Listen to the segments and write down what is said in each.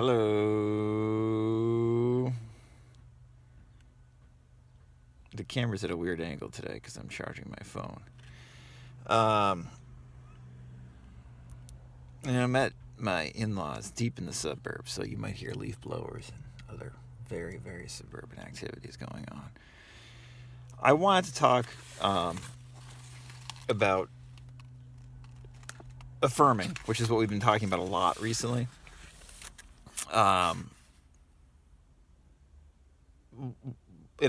Hello. The camera's at a weird angle today because I'm charging my phone. And I'm at my in-laws deep in the suburbs, so you might hear leaf blowers and other very, very suburban activities going on. I wanted to talk about affirming, which is what we've been talking about a lot recently. And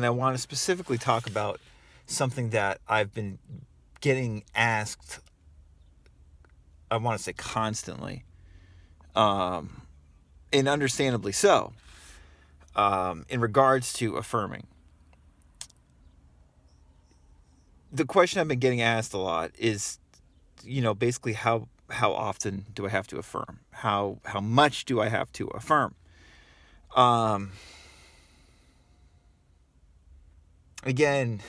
I want to specifically talk about something that I've been getting asked, I want to say constantly, and understandably so, in regards to affirming. The question I've been getting asked a lot is, basically how often do I have to affirm? How much do I have to affirm? Again,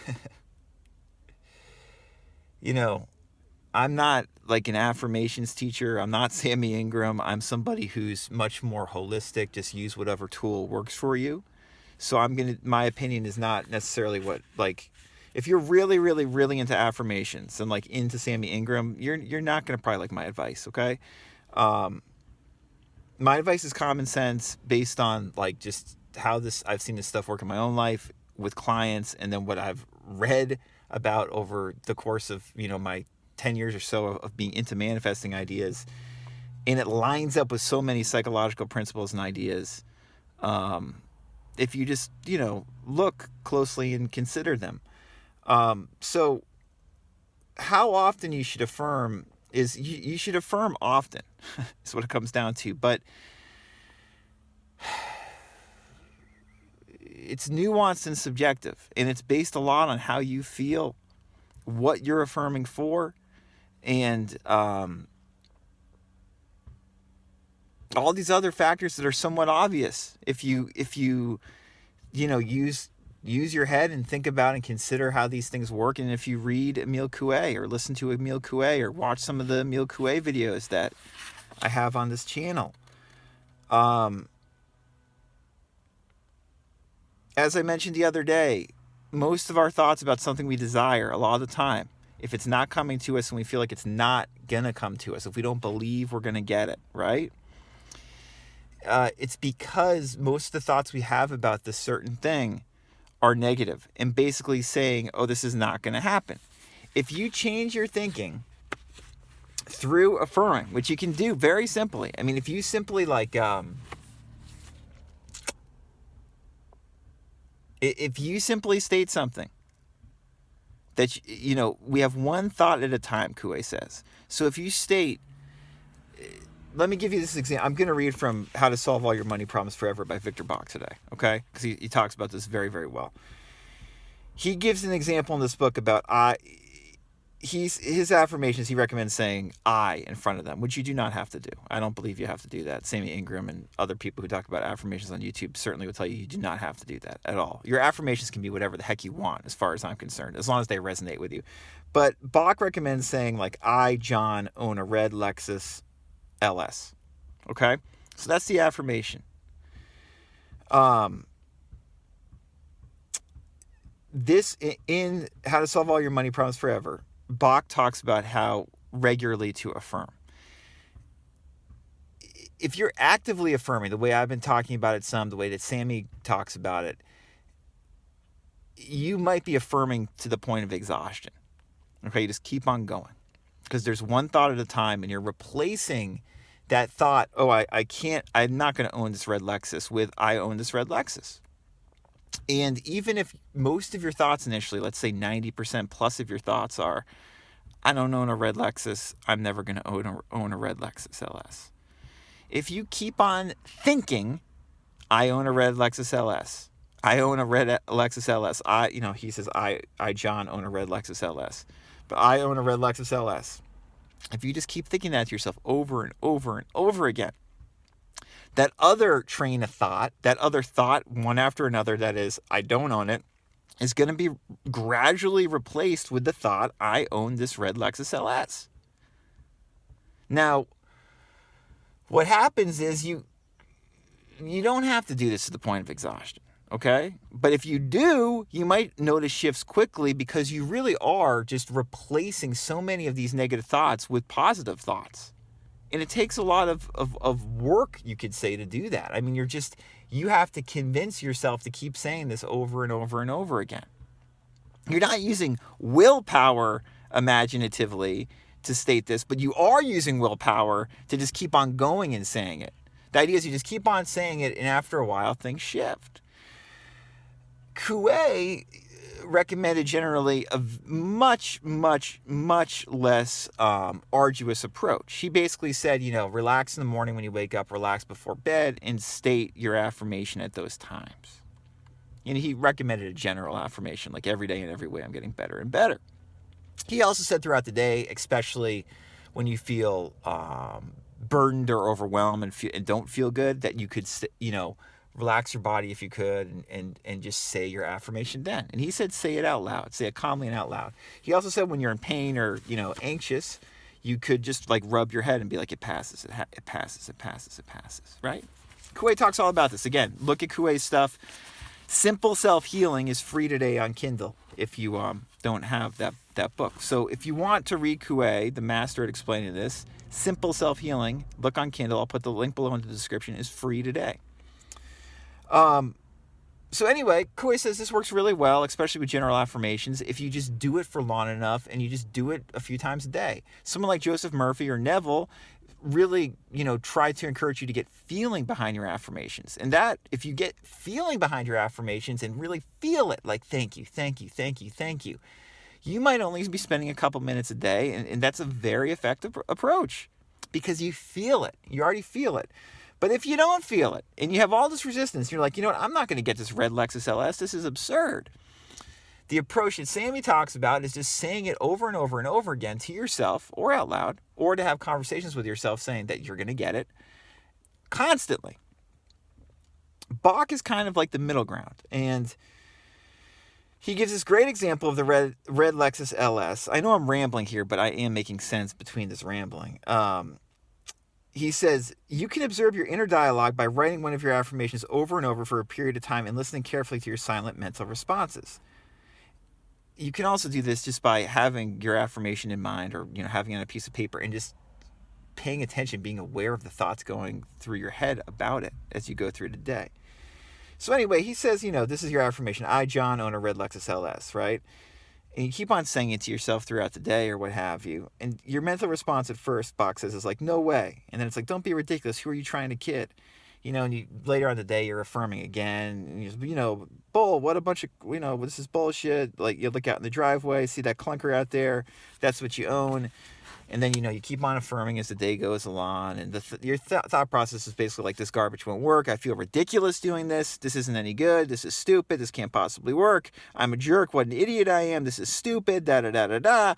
I'm not like an affirmations teacher. I'm not Sammy Ingram. I'm somebody who's much more holistic. Just use whatever tool works for you. So my opinion is not necessarily if you're really, really, really into affirmations and like into Sammy Ingram, you're not going to probably like my advice. Okay. My advice is common sense based on like just how I've seen this stuff work in my own life with clients, and then what I've read about over the course of, my 10 years or so of being into manifesting ideas. And it lines up with so many psychological principles and ideas. If you just, look closely and consider them. So how often you should affirm is you should affirm often is what it comes down to. But it's nuanced and subjective, and it's based a lot on how you feel, what you're affirming for, and all these other factors that are somewhat obvious if you use your head and think about and consider how these things work. And if you read Émile Coué or listen to Émile Coué or watch some of the Émile Coué videos that I have on this channel. As I mentioned the other day, most of our thoughts about something we desire, a lot of the time, if it's not coming to us and we feel like it's not going to come to us, if we don't believe we're going to get it, right? It's because most of the thoughts we have about this certain thing are negative and basically saying, oh, this is not going to happen. If you change your thinking through affirming, which you can do very simply. I mean, if you simply if you simply state something that, we have one thought at a time, Coué says. So if you state, let me give you this example. I'm going to read from How to Solve All Your Money Problems Forever by Victor Bach today, okay? Because he talks about this very, very well. He gives an example in this book about his affirmations. He recommends saying I in front of them, which you do not have to do. I don't believe you have to do that. Sammy Ingram and other people who talk about affirmations on YouTube certainly will tell you do not have to do that at all. Your affirmations can be whatever the heck you want, as far as I'm concerned, as long as they resonate with you. But Bach recommends saying like, I, John, own a red Lexus LS. Okay? So that's the affirmation. This, in How to Solve All Your Money Problems Forever, Bach talks about how regularly to affirm. If you're actively affirming, the way I've been talking about it the way that Sammy talks about it, you might be affirming to the point of exhaustion. Okay, you just keep on going. Because there's one thought at a time, and you're replacing that thought, I'm not going to own this red Lexus, with I own this red Lexus. And even if most of your thoughts initially, let's say 90% plus of your thoughts are, I don't own a red Lexus, I'm never going to own a red Lexus LS. If you keep on thinking, I own a red Lexus LS, I own a red Lexus LS, he says, I, John, own a red Lexus LS, but I own a red Lexus LS. If you just keep thinking that to yourself over and over and over again, that other train of thought, that other thought, one after another, that is, I don't own it, is going to be gradually replaced with the thought, I own this red Lexus LS. Now, what happens is you don't have to do this to the point of exhaustion, okay? But if you do, you might notice shifts quickly because you really are just replacing so many of these negative thoughts with positive thoughts. And it takes a lot of work, you could say, to do that. I mean, you have to convince yourself to keep saying this over and over and over again. You're not using willpower imaginatively to state this, but you are using willpower to just keep on going and saying it. The idea is you just keep on saying it, and after a while, things shift. Coué recommended generally a much less arduous approach. He basically said, relax in the morning when you wake up, relax before bed, and state your affirmation at those times. And he recommended a general affirmation, like every day in every way I'm getting better and better. He also said throughout the day, especially when you feel burdened or overwhelmed and don't feel good, that you could, relax your body if you could and just say your affirmation then. And he said say it out loud, say it calmly and out loud. He also said when you're in pain or, anxious, you could just like rub your head and be like, it passes, it passes, it passes, it passes, right? Coué talks all about this. Again, look at Coué's stuff. Simple Self-Healing is free today on Kindle if you don't have that book. So if you want to read Coué, the master at explaining this, Simple Self-Healing, look on Kindle. I'll put the link below in the description. Is free today. So anyway, Coué says this works really well, especially with general affirmations, if you just do it for long enough and you just do it a few times a day. Someone like Joseph Murphy or Neville really, try to encourage you to get feeling behind your affirmations. And that, if you get feeling behind your affirmations and really feel it, like thank you, thank you, thank you, thank you, you might only be spending a couple minutes a day, and that's a very effective approach because you feel it. You already feel it. But if you don't feel it and you have all this resistance, you're like, you know what, I'm not going to get this red Lexus LS. This is absurd. The approach that Sammy talks about is just saying it over and over and over again to yourself or out loud, or to have conversations with yourself saying that you're going to get it constantly. Bach is kind of like the middle ground. And he gives this great example of the red Lexus LS. I know I'm rambling here, but I am making sense between this rambling. He says, you can observe your inner dialogue by writing one of your affirmations over and over for a period of time and listening carefully to your silent mental responses. You can also do this just by having your affirmation in mind or, having it on a piece of paper and just paying attention, being aware of the thoughts going through your head about it as you go through the day. So anyway, he says, this is your affirmation. I, John, own a red Lexus LS, right? And you keep on saying it to yourself throughout the day or what have you. And your mental response at first, Bach says, is like, no way. And then it's like, don't be ridiculous. Who are you trying to kid? And later on the day, you're affirming again. And bull, what a bunch of, this is bullshit. Like, you look out in the driveway, see that clunker out there. That's what you own. And then, you keep on affirming as the day goes along. And your thought process is basically like, this garbage won't work. I feel ridiculous doing this. This isn't any good. This is stupid. This can't possibly work. I'm a jerk. What an idiot I am. This is stupid. Da-da-da-da-da.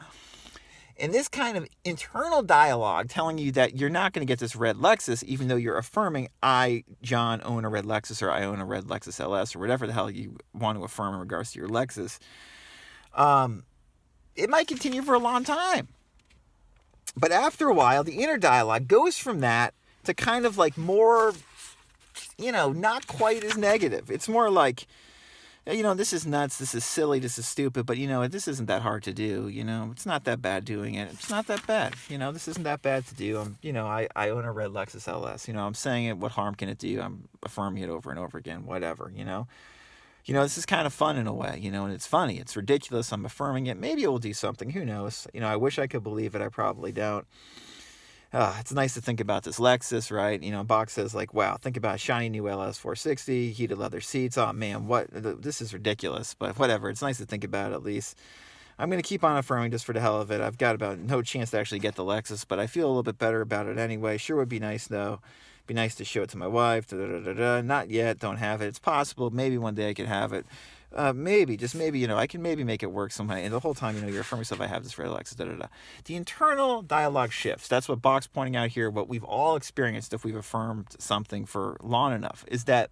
And this kind of internal dialogue telling you that you're not going to get this red Lexus, even though you're affirming, I, John, own a red Lexus, or I own a red Lexus LS, or whatever the hell you want to affirm in regards to your Lexus, it might continue for a long time. But after a while, the inner dialogue goes from that to kind of like more, not quite as negative. It's more like, this is nuts, this is silly, this is stupid, but, this isn't that hard to do, it's not that bad doing it. It's not that bad, this isn't that bad to do. I own a red Lexus LS, I'm saying it, what harm can it do? I'm affirming it over and over again, whatever, this is kind of fun in a way, and it's funny, it's ridiculous, I'm affirming it, maybe it will do something, who knows, I wish I could believe it, I probably don't. It's nice to think about this Lexus, right? Bach says like, wow, think about a shiny new LS 460, heated leather seats. Oh man, this is ridiculous, but whatever. It's nice to think about it at least. I'm going to keep on affirming just for the hell of it. I've got about no chance to actually get the Lexus, but I feel a little bit better about it anyway. Sure would be nice though. Be nice to show it to my wife. Not yet, don't have it. It's possible. Maybe one day I could have it. Maybe, just maybe, I can maybe make it work somehow. And the whole time, you're affirming yourself, I have this red Lexus, The internal dialogue shifts. That's what Bach's pointing out here. What we've all experienced if we've affirmed something for long enough is that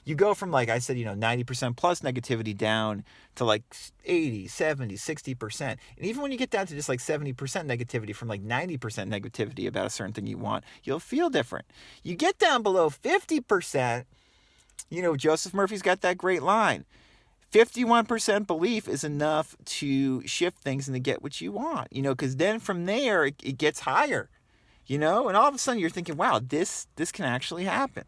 You go from, like I said, 90% plus negativity down to like 80, 70, 60%. And even when you get down to just like 70% negativity from like 90% negativity about a certain thing you want, you'll feel different. You get down below 50%, Joseph Murphy's got that great line. 51% belief is enough to shift things and to get what you want, because then from there it gets higher, and all of a sudden you're thinking, wow, this can actually happen.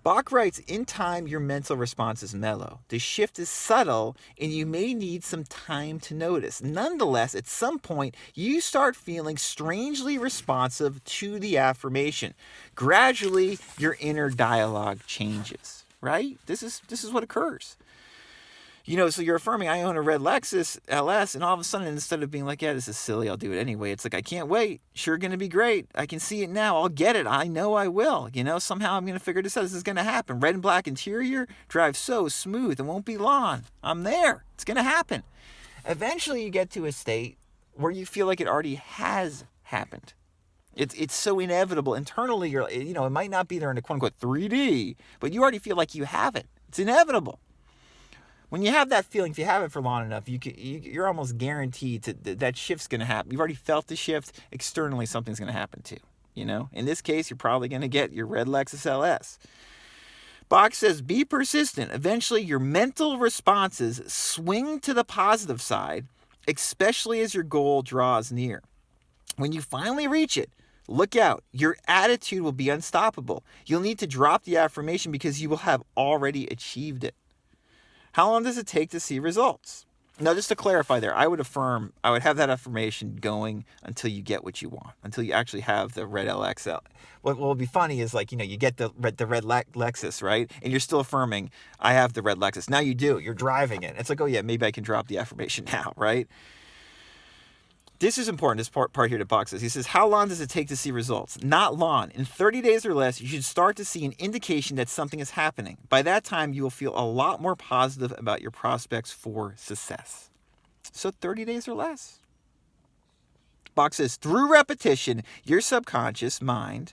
Bach writes, in time, your mental response is mellow. The shift is subtle, and you may need some time to notice. Nonetheless, at some point, you start feeling strangely responsive to the affirmation. Gradually, your inner dialogue changes, right? This is what occurs. So you're affirming, I own a red Lexus LS, and all of a sudden, instead of being like, yeah, this is silly, I'll do it anyway, it's like, I can't wait. Sure going to be great. I can see it now. I'll get it. I know I will. Somehow I'm going to figure this out. This is going to happen. Red and black interior, drive so smooth. It won't be long. I'm there. It's going to happen. Eventually, you get to a state where you feel like it already has happened. It's so inevitable. Internally, it might not be there in a quote-unquote 3D, but you already feel like you have it. It's inevitable. When you have that feeling, if you have it for long enough, you're almost guaranteed that shift's going to happen. You've already felt the shift. Externally, something's going to happen too. In this case, you're probably going to get your red Lexus LS. Bach says, be persistent. Eventually, your mental responses swing to the positive side, especially as your goal draws near. When you finally reach it, look out. Your attitude will be unstoppable. You'll need to drop the affirmation because you will have already achieved it. How long does it take to see results? Now, just to clarify there, I would have that affirmation going until you get what you want, until you actually have the red LXL. What will be funny is you get the red Lexus, right? And you're still affirming, I have the red Lexus. Now you do. You're driving it. It's like, oh yeah, maybe I can drop the affirmation now, right? This is important, this part here that Bach says. He says, how long does it take to see results? Not long. In 30 days or less, you should start to see an indication that something is happening. By that time, you will feel a lot more positive about your prospects for success. So 30 days or less. Bach says, through repetition, your subconscious mind,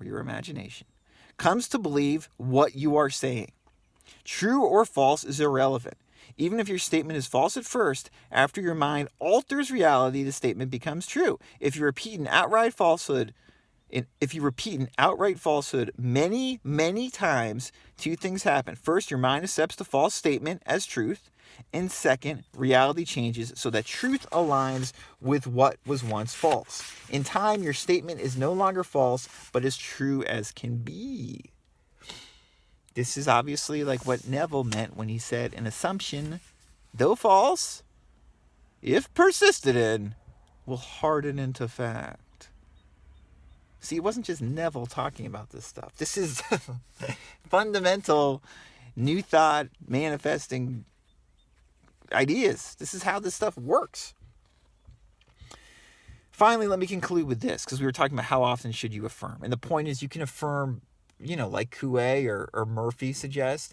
or your imagination, comes to believe what you are saying. True or false is irrelevant. Even if your statement is false at first, after your mind alters reality, the statement becomes true. If you repeat an outright falsehood many, many times, two things happen. First, your mind accepts the false statement as truth. And second, reality changes so that truth aligns with what was once false. In time, your statement is no longer false, but as true as can be. This is obviously like what Neville meant when he said an assumption, though false, if persisted in, will harden into fact. See, it wasn't just Neville talking about this stuff. This is fundamental new thought manifesting ideas. This is how this stuff works. Finally, let me conclude with this, because we were talking about how often should you affirm. And the point is, you can affirm, like Coué or Murphy suggest,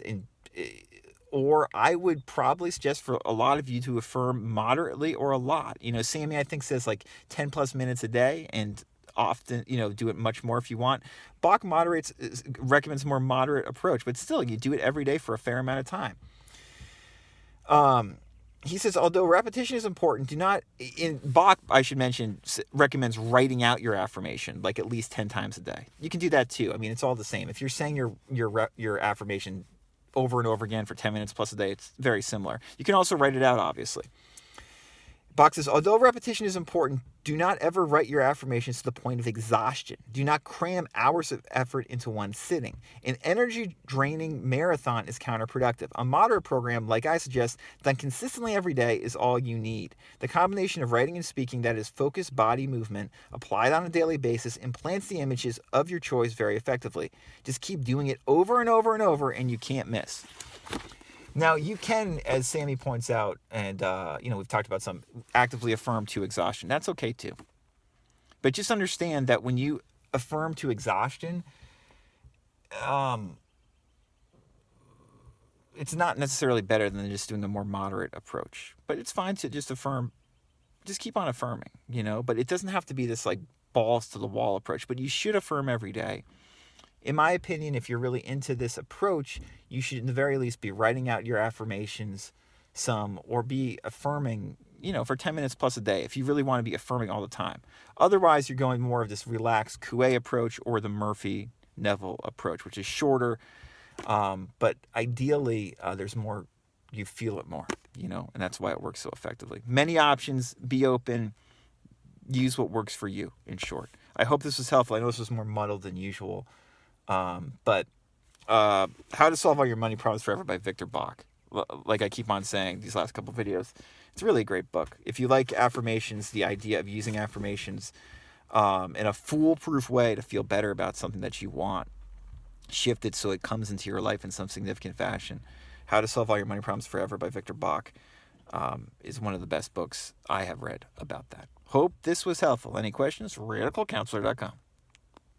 or I would probably suggest for a lot of you to affirm moderately or a lot. Sammy, I think, says like 10 plus minutes a day, and often, do it much more if you want. Bach recommends a more moderate approach, but still, you do it every day for a fair amount of time. He says, although repetition is important, Bach, I should mention, recommends writing out your affirmation like at least 10 times a day. You can do that too. I mean, it's all the same. If you're saying your affirmation over and over again for 10 minutes plus a day, it's very similar. You can also write it out, obviously. Bach says, although repetition is important, do not ever write your affirmations to the point of exhaustion. Do not cram hours of effort into one sitting. An energy-draining marathon is counterproductive. A moderate program, like I suggest, done consistently every day is all you need. The combination of writing and speaking that is focused body movement, applied on a daily basis, implants the images of your choice very effectively. Just keep doing it over and over and over, and you can't miss. Now, you can, as Sammy points out, and we've talked about some, actively affirm to exhaustion. That's okay too. But just understand that when you affirm to exhaustion, it's not necessarily better than just doing a more moderate approach. But it's fine to just affirm, just keep on affirming, but it doesn't have to be this like balls to the wall approach. But you should affirm every day. in my opinion, if you're really into this approach, you should at the very least be writing out your affirmations some, or be affirming, for 10 minutes plus a day if you really want to be affirming all the time. Otherwise, you're going more of this relaxed Coué approach or the Murphy-Neville approach, which is shorter, but ideally there's more, you feel it more, and that's why it works so effectively. Many options, be open, use what works for you, in short. I hope this was helpful. I know this was more muddled than usual, but How to Solve All Your Money Problems Forever by Victor Bach. Like I keep on saying these last couple videos, it's really a great book. If you like affirmations, the idea of using affirmations in a foolproof way to feel better about something that you want, shift it so it comes into your life in some significant fashion. How to Solve All Your Money Problems Forever by Victor Bach is one of the best books I have read about that. Hope this was helpful. Any questions? RadicalCounselor.com.